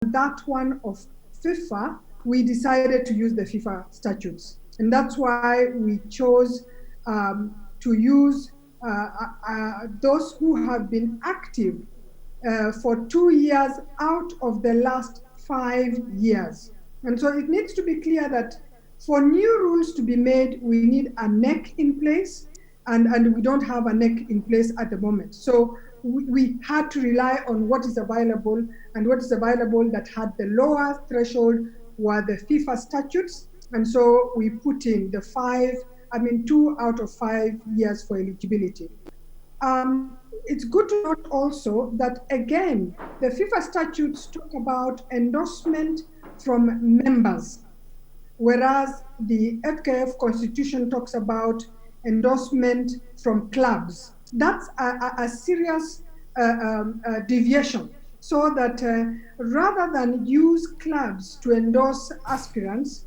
and that one of FIFA, we decided to use the FIFA statutes. And that's why we chose to use those who have been active for 2 years out of the last 5 years. And so it needs to be clear that for new rules to be made, we need a NEC in place, and we don't have a NEC in place at the moment. So we had to rely on what is available, and what is available that had the lower threshold were the FIFA statutes. And so we put in the 2 out of 5 years for eligibility. It's good to note also that, again, the FIFA statutes talk about endorsement from members, whereas the FKF Constitution talks about endorsement from clubs. That's a serious deviation, so that rather than use clubs to endorse aspirants,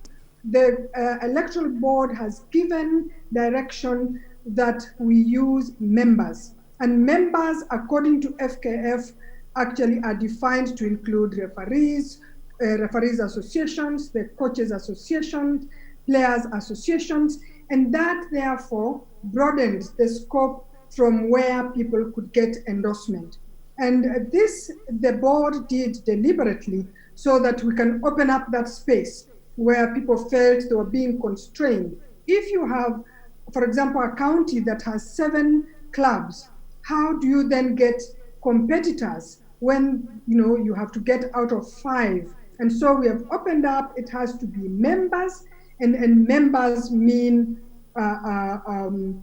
the Electoral Board has given direction that we use members. And members, according to FKF, actually are defined to include referees, referees associations, the coaches associations, players associations, and that therefore broadens the scope from where people could get endorsement. And this, the board did deliberately so that we can open up that space where people felt they were being constrained. If you have, for example, a county that has 7 clubs, how do you then get competitors when you have to get out of 5? And so we have opened up, it has to be members, and members mean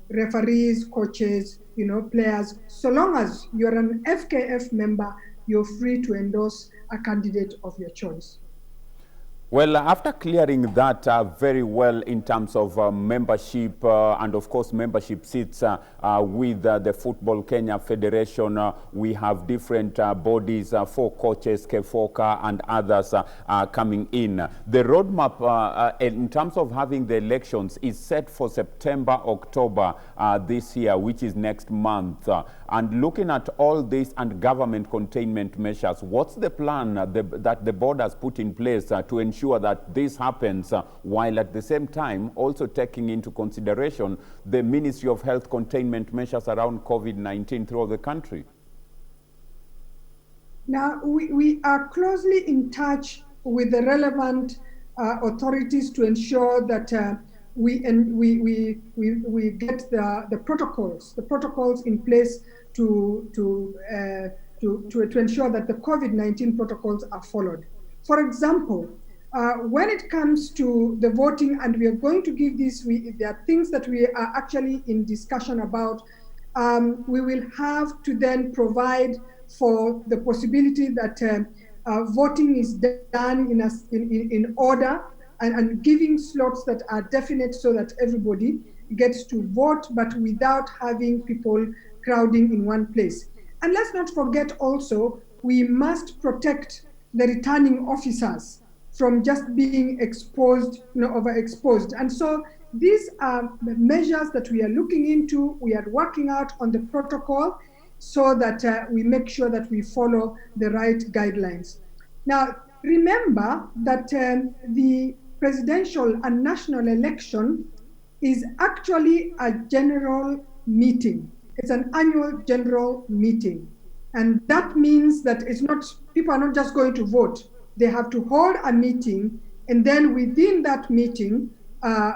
referees, coaches, players. So long as you're an FKF member, you're free to endorse a candidate of your choice. Well, after clearing that very well in terms of membership and of course membership seats with the Football Kenya Federation, we have different bodies for coaches, KEFOKA and others coming in. The roadmap in terms of having the elections is set for September, October this year, which is next month. And looking at all this and government containment measures, what's the plan that the board has put in place to ensure that this happens while at the same time also taking into consideration the Ministry of Health containment measures around COVID-19 throughout the country? Now, we are closely in touch with the relevant authorities to ensure that we get the protocols in place to ensure that the COVID-19 protocols are followed. For example, when it comes to the voting, and we are going to give this, there are things that we are actually in discussion about. We will have to then provide for the possibility that voting is done in order and giving slots that are definite so that everybody gets to vote, but without having people crowding in one place. And let's not forget also, we must protect the returning officers from just being exposed, overexposed. And so these are the measures that we are looking into. We are working out on the protocol so that we make sure that we follow the right guidelines. Now, remember that the presidential and national election is actually a general meeting. It's an annual general meeting. And that means that people are not just going to vote. They have to hold a meeting, and then within that meeting,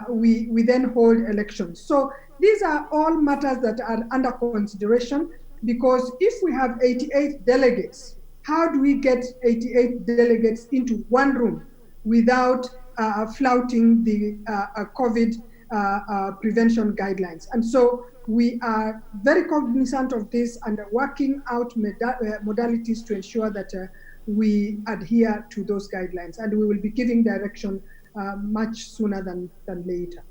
we then hold elections. So these are all matters that are under consideration, because if we have 88 delegates, how do we get 88 delegates into one room without flouting the COVID prevention guidelines? And so we are very cognizant of this and are working out modalities to ensure that we adhere to those guidelines. And we will be giving direction much sooner than later.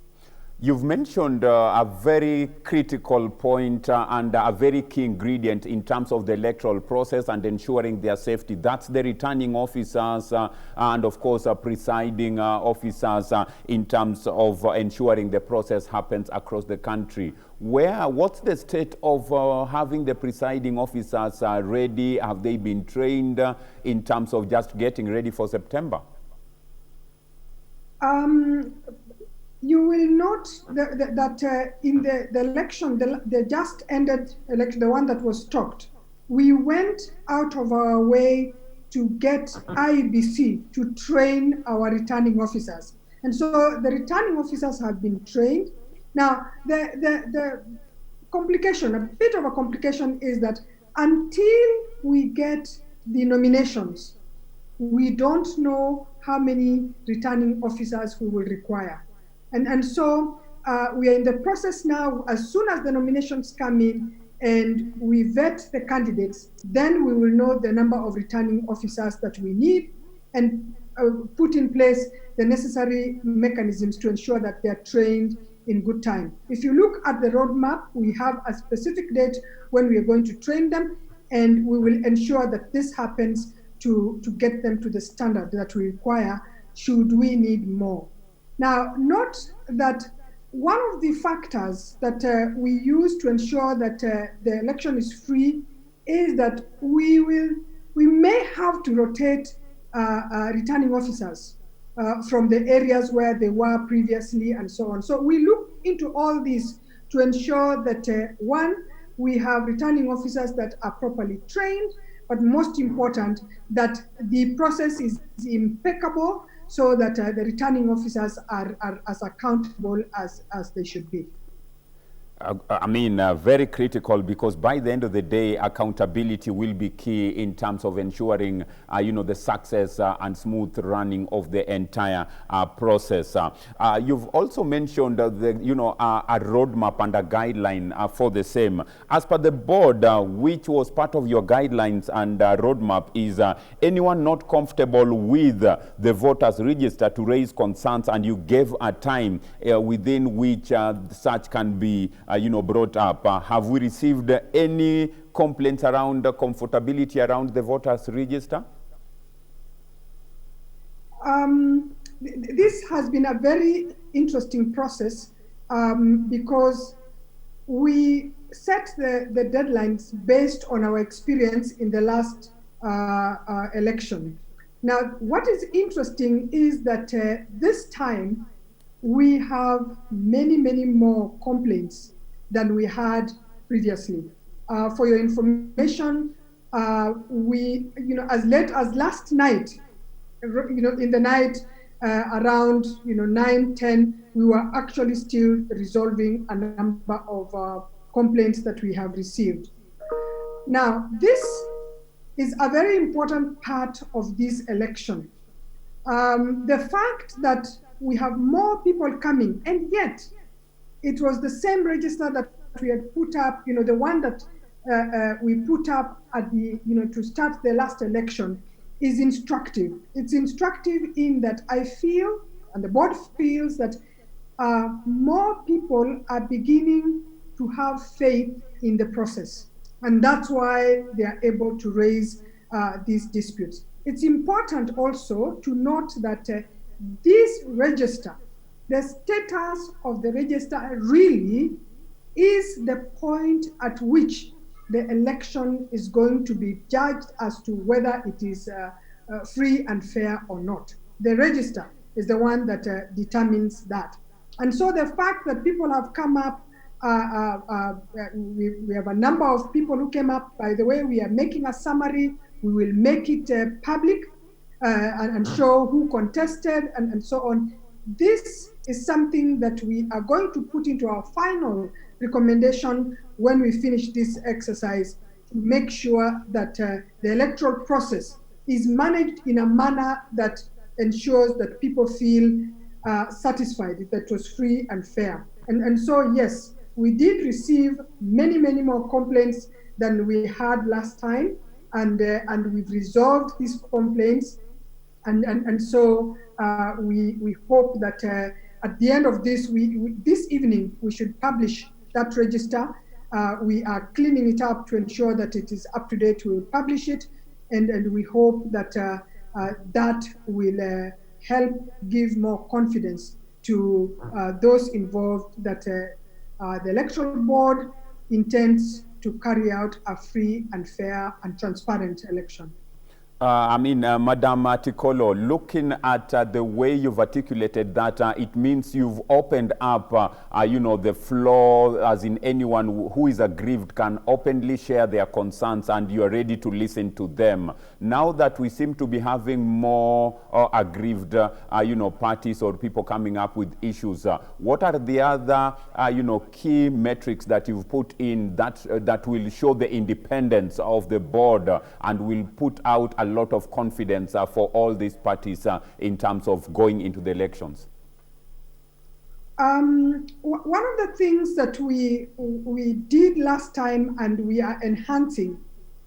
You've mentioned a very critical point and a very key ingredient in terms of the electoral process and ensuring their safety. That's the returning officers and, of course, presiding officers in terms of ensuring the process happens across the country. What's the state of having the presiding officers ready? Have they been trained in terms of just getting ready for September? You will note that in the election, the just ended election, the one that was stopped, we went out of our way to get IEBC to train our returning officers. And so the returning officers have been trained. Now, the complication, a bit of a complication is that until we get the nominations, we don't know how many returning officers we will require. And so we are in the process now. As soon as the nominations come in and we vet the candidates, then we will know the number of returning officers that we need and put in place the necessary mechanisms to ensure that they are trained in good time. If you look at the roadmap, we have a specific date when we are going to train them, and we will ensure that this happens to get them to the standard that we require should we need more. Now, note that one of the factors that we use to ensure that the election is free is that we may have to rotate returning officers from the areas where they were previously and so on. So we look into all this to ensure that one, we have returning officers that are properly trained, but most important, that the process is impeccable, so that the returning officers are as accountable as they should be. I mean, very critical, because by the end of the day, accountability will be key in terms of ensuring, the success and smooth running of the entire process. You've also mentioned a roadmap and a guideline for the same. As per the board, which was part of your guidelines and roadmap, is anyone not comfortable with the voters register to raise concerns, and you gave a time within which such can be brought up. Have we received any complaints around the comfortability around the voters register? This has been a very interesting process because we set the deadlines based on our experience in the last election. Now, what is interesting is that this time we have many, many more complaints than we had previously. For your information, we, as late as last night, in the night around 9-10, we were actually still resolving a number of complaints that we have received. Now, this is a very important part of this election. The fact that we have more people coming, and yet it was the same register that we had put up, the one that we put up at the, to start the last election, is instructive. It's instructive in that I feel, and the board feels, that more people are beginning to have faith in the process. And that's why they are able to raise these disputes. It's important also to note that this register, the status of the register, really is the point at which the election is going to be judged as to whether it is free and fair or not. The register is the one that determines that. And so the fact that people have come up, we have a number of people who came up. By the way, we are making a summary. We will make it public and show who contested and so on. This is something that we are going to put into our final recommendation when we finish this exercise, to make sure that the electoral process is managed in a manner that ensures that people feel satisfied that it was free and fair. And so, yes, we did receive many, many more complaints than we had last time, and we've resolved these complaints. And so we hope that at the end of this, this evening, we should publish that register. We are cleaning it up to ensure that it is up to date. We will publish it, and we hope that that will help give more confidence to those involved that the Electoral Board intends to carry out a free and fair and transparent election. Madam Tikolo, looking at the way you've articulated that, it means you've opened up, the floor, as in anyone who is aggrieved can openly share their concerns, and you are ready to listen to them. Now that we seem to be having more aggrieved, parties or people coming up with issues, what are the other, key metrics that you've put in that will show the independence of the board and will put out a lot of confidence for all these parties in terms of going into the elections? One of the things that we did last time and we are enhancing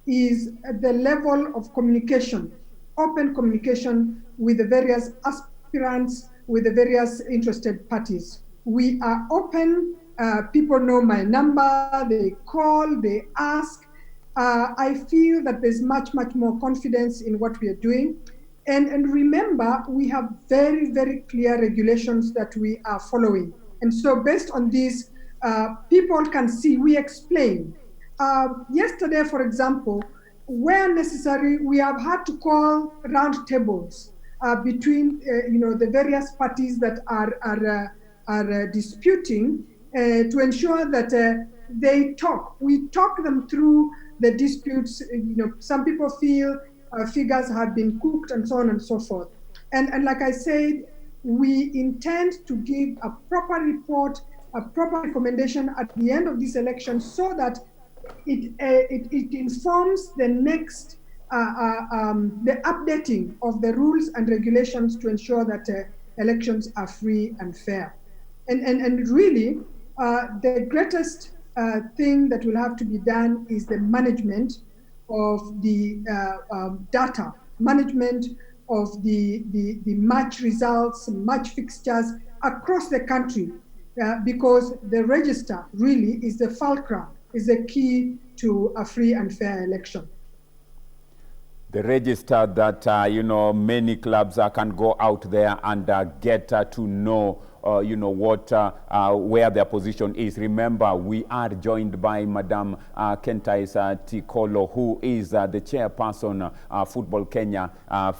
is the level of communication, open communication with the various aspirants, with the various interested parties. We are open, people know my number, they call, they ask. I feel that there's much more confidence in what we are doing. And remember, we have very, very clear regulations that we are following. And so based on this, people can see, we explain. Yesterday, for example, where necessary, we have had to call round tables between the various parties that are disputing to ensure that they talk. We talk them through the disputes. Some people feel figures have been cooked and so on and so forth. And like I said, we intend to give a proper report, a proper recommendation at the end of this election so that it informs the next, the updating of the rules and regulations to ensure that elections are free and fair. And really, the greatest thing that will have to be done is the management of the data, management of the match results, match fixtures across the country, because the register really is the fulcrum, is the key to a free and fair election. The register that, many clubs can go out there and get to know where their position is. Remember, we are joined by Madam Kentice Tikolo, who is the chairperson, Football Kenya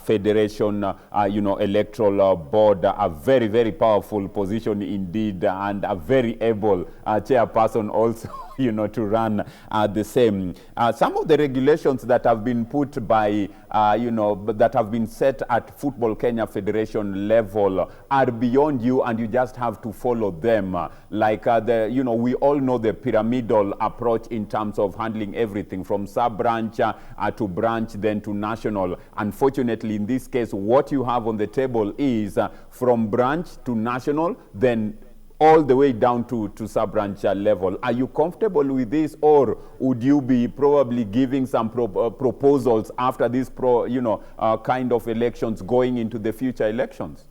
Federation, Electoral Board. A very, very powerful position indeed, and a very able chairperson also. To run the same. Some of the regulations that have been put by, that have been set at Football Kenya Federation level are beyond you, and you just have to follow them. Like we all know the pyramidal approach in terms of handling everything from sub-branch to branch, then to national. Unfortunately, in this case, what you have on the table is from branch to national, then all the way down to sub-branch level. Are you comfortable with this, or would you be probably giving some proposals after this kind of elections going into the future elections?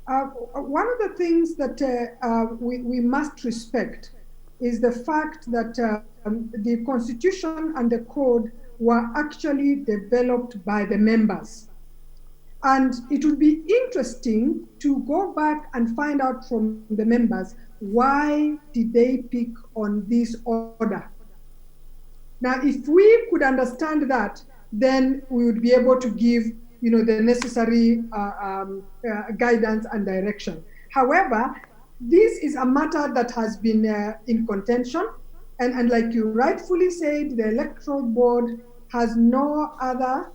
One of the things that we must respect is the fact that the Constitution and the Code were actually developed by the members. And it would be interesting to go back and find out from the members, why did they pick on this order? Now, if we could understand that, then we would be able to give, the necessary guidance and direction. However, this is a matter that has been in contention. And like you rightfully said, the Electoral Board has no other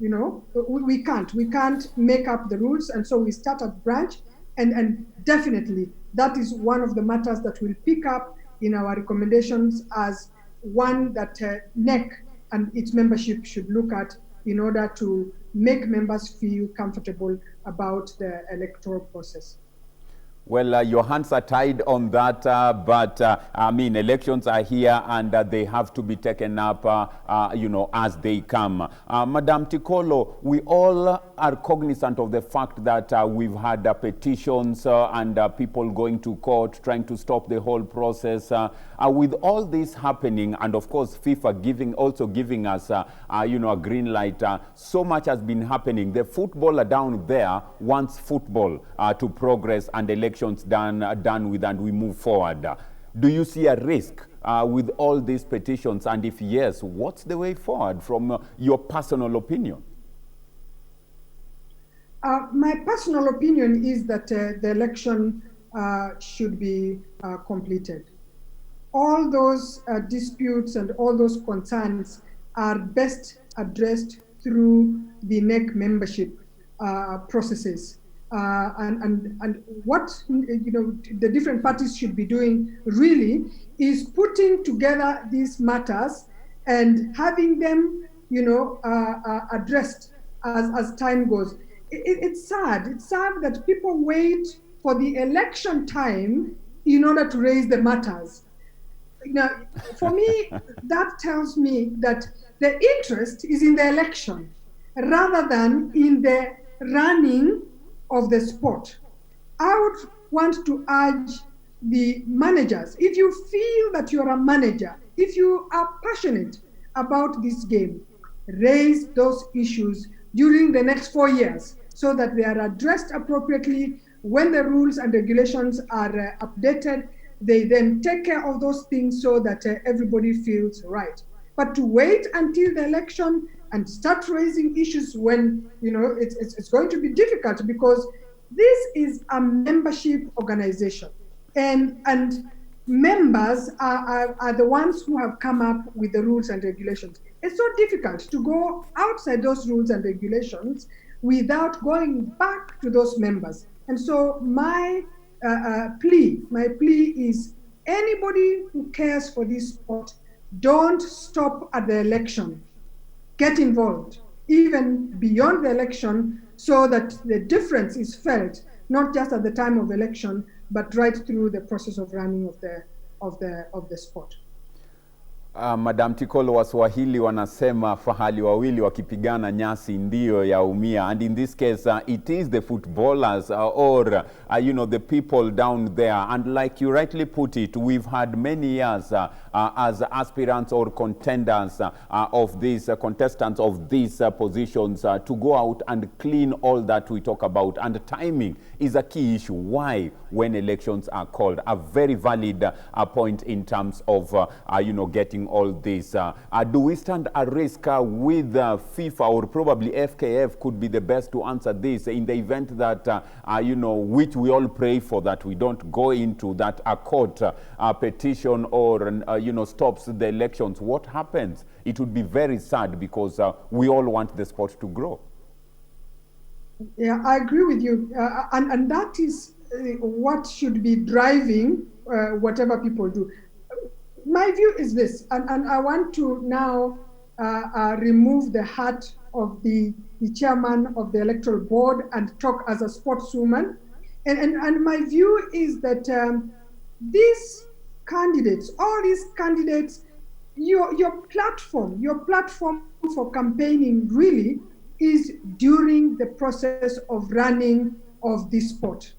we can't make up the rules, and so we start at branch, and definitely that is one of the matters that we'll pick up in our recommendations as one that NEC and its membership should look at in order to make members feel comfortable about the electoral process. Well, your hands are tied on that, but I mean, elections are here and they have to be taken up, as they come. Madam Tikolo, we all are cognizant of the fact that we've had petitions and people going to court trying to stop the whole process. With all this happening, and of course FIFA also giving us, a green light, so much has been happening. The footballer down there wants football to progress and elections done with, and we move forward. Do you see a risk with all these petitions? And if yes, what's the way forward from your personal opinion? My personal opinion is that the election should be completed. All those disputes and all those concerns are best addressed through the NEC membership processes. And what the different parties should be doing really is putting together these matters and having them addressed as time goes. It's sad that people wait for the election time in order to raise the matters. Now, for me, that tells me that the interest is in the election rather than in the running of the sport. I would want to urge the managers, if you feel that you're a manager, if you are passionate about this game, raise those issues during the next 4 years so that they are addressed appropriately. When the rules and regulations are updated, they then take care of those things so that everybody feels right. But to wait until the election and start raising issues when it's going to be difficult, because this is a membership organization, and members are the ones who have come up with the rules and regulations. It's so difficult to go outside those rules and regulations without going back to those members. And so my plea is, anybody who cares for this sport, don't stop at the election. Get involved, even beyond the election, so that the difference is felt, not just at the time of election, but right through the process of running of the sport. Madam Tikolo, Waswahili wanasema fahali wawili wakipigana nyasi ndio yaumia, and in this case it is the footballers or the people down there, and like you rightly put it, we've had many years as aspirants or contenders of these contestants of these positions to go out and clean all that we talk about, and timing is a key issue. Why, when elections are called? A very valid point in terms of getting all this. Do we stand a risk with FIFA, or probably FKF could be the best to answer this, in the event that which we all pray for, that we don't go into, that a court petition or stops the elections? What happens? It would be very sad, because we all want the sport to grow. Yeah, I agree with you, and that is what should be driving whatever people do. My view is this, and I want to now remove the hat of the chairman of the Electoral Board and talk as a sportswoman. And my view is that these candidates, all these candidates, your platform for campaigning really is during the process of running of this sport.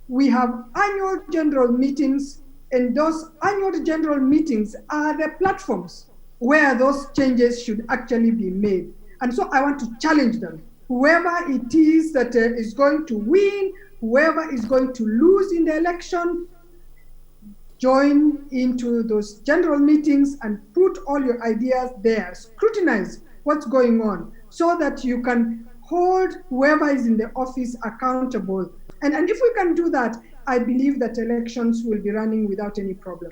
We have annual general meetings, and those annual general meetings are the platforms where those changes should actually be made. And so I want to challenge them. Whoever it is that is going to win, whoever is going to lose in the election, join into those general meetings and put all your ideas there. Scrutinize what's going on so that you can hold whoever is in the office accountable. And if we can do that, I believe that elections will be running without any problem.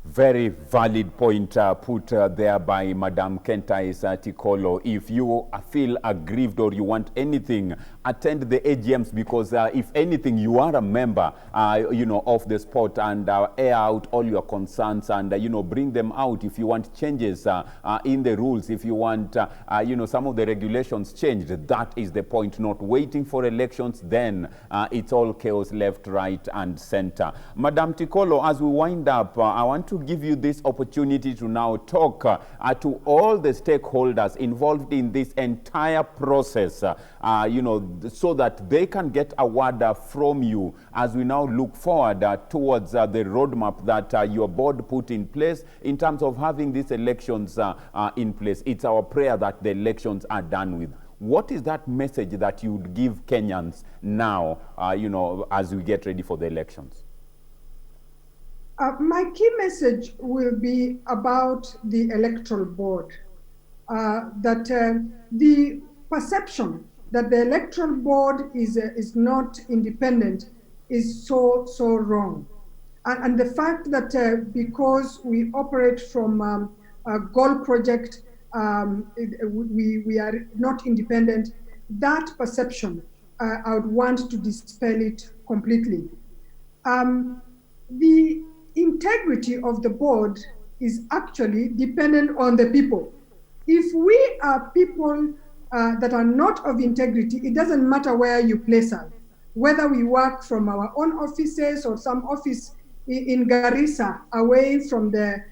Very valid point put there by Madam Kentice Tikolo. If you feel aggrieved or you want anything, attend the AGMs, because if anything, you are a member, of the sport, and air out all your concerns and, bring them out. If you want changes in the rules, if you want, some of the regulations changed, that is the point. Not waiting for elections, then it's all chaos left, right, and center. Madam Tikolo, as we wind up, I want to give you this opportunity to now talk to all the stakeholders involved in this entire process, so that they can get a word from you as we now look forward towards the roadmap that your board put in place in terms of having these elections in place. It's our prayer that the elections are done with. What is that message that you would give Kenyans now, as we get ready for the elections? My key message will be about the Electoral Board, that the perception that the Electoral Board is not independent is so wrong. And the fact that because we operate from a goal project, we are not independent, that perception, I would want to dispel it completely. The integrity of the board is actually dependent on the people. If we are people that are not of integrity, it doesn't matter where you place us, whether we work from our own offices or some office in Garissa away from the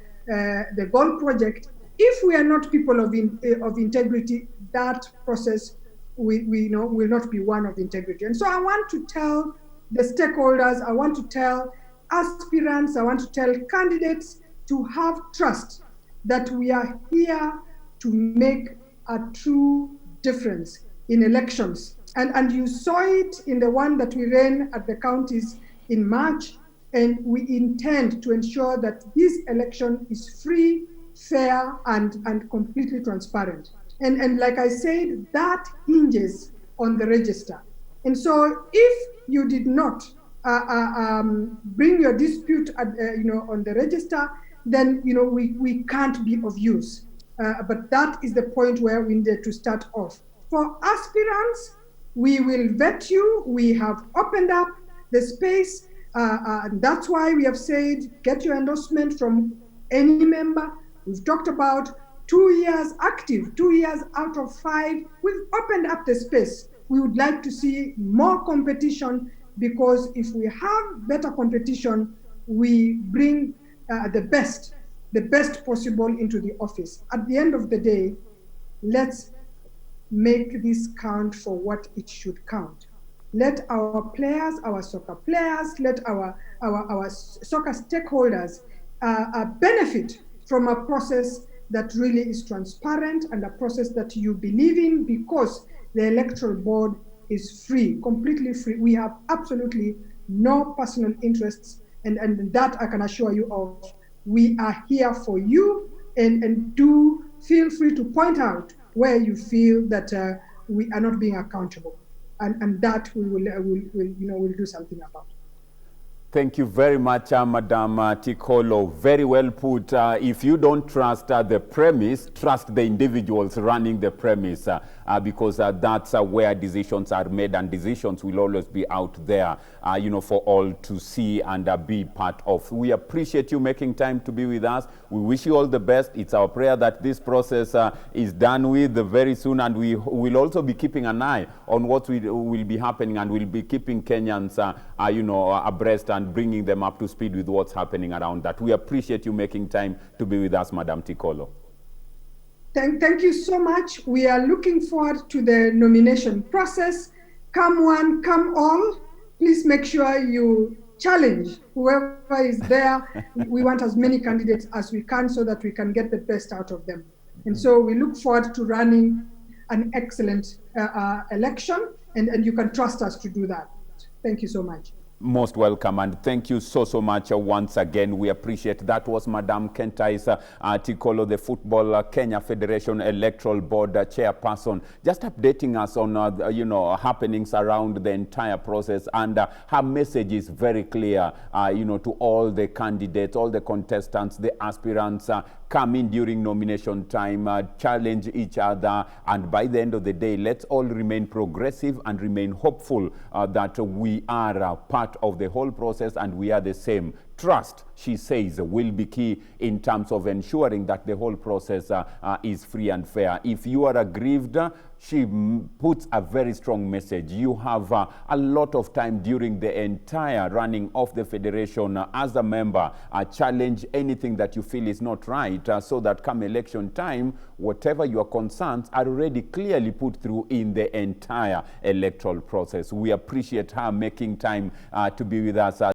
goal project. If we are not people of integrity, that process will not be one of integrity. And so I want to tell the stakeholders, I want to tell aspirants, I want to tell candidates to have trust that we are here to make a true difference in elections. And you saw it in the one that we ran at the counties in March, and we intend to ensure that this election is free, fair, and completely transparent. And like I said, that hinges on the register. And so if you did not bring your dispute on the register, then we can't be of use. But that is the point where we need to start off. For aspirants, we will vet you. We have opened up the space. And that's why we have said, get your endorsement from any member. We've talked about 2 years active, 2 years out of 5. We've opened up the space. We would like to see more competition, because if we have better competition, we bring the best possible into the office. At the end of the day, let's make this count for what it should count. Let our players, our soccer players, let our soccer stakeholders benefit from a process that really is transparent and a process that you believe in, because the Electoral Board is free, completely free. We have absolutely no personal interests, and that I can assure you of. We are here for you, and do feel free to point out where you feel that we are not being accountable, and that we will do something about. Thank you very much, Madam Tikolo. Very well put. If you don't trust the premise, trust the individuals running the premise, because that's where decisions are made, and decisions will always be out there, for all to see and be part of. We appreciate you making time to be with us. We wish you all the best. It's our prayer that this process is done with very soon, and we will also be keeping an eye on what will be happening, and we'll be keeping Kenyans, abreast and bringing them up to speed with what's happening around that. We appreciate you making time to be with us, Madam Tikolo. Thank you so much. We are looking forward to the nomination process. Come one, come all. Please make sure you challenge whoever is there. We want as many candidates as we can so that we can get the best out of them. And so we look forward to running an excellent election, and you can trust us to do that. Thank you so much. Most welcome, and thank you so much once again. We appreciate. That was Madam Kentice Tikolo, the Football Kenya Federation Electoral Board chairperson, just updating us on happenings around the entire process. And her message is very clear, to all the candidates, all the contestants, the aspirants. Come in during nomination time, challenge each other, and by the end of the day, let's all remain progressive and remain hopeful that we are part of the whole process and we are the same. Trust, she says, will be key in terms of ensuring that the whole process is free and fair. If you are aggrieved, she puts a very strong message. You have a lot of time during the entire running of the federation as a member. Challenge anything that you feel is not right, so that come election time, whatever your concerns are already clearly put through in the entire electoral process. We appreciate her making time to be with us.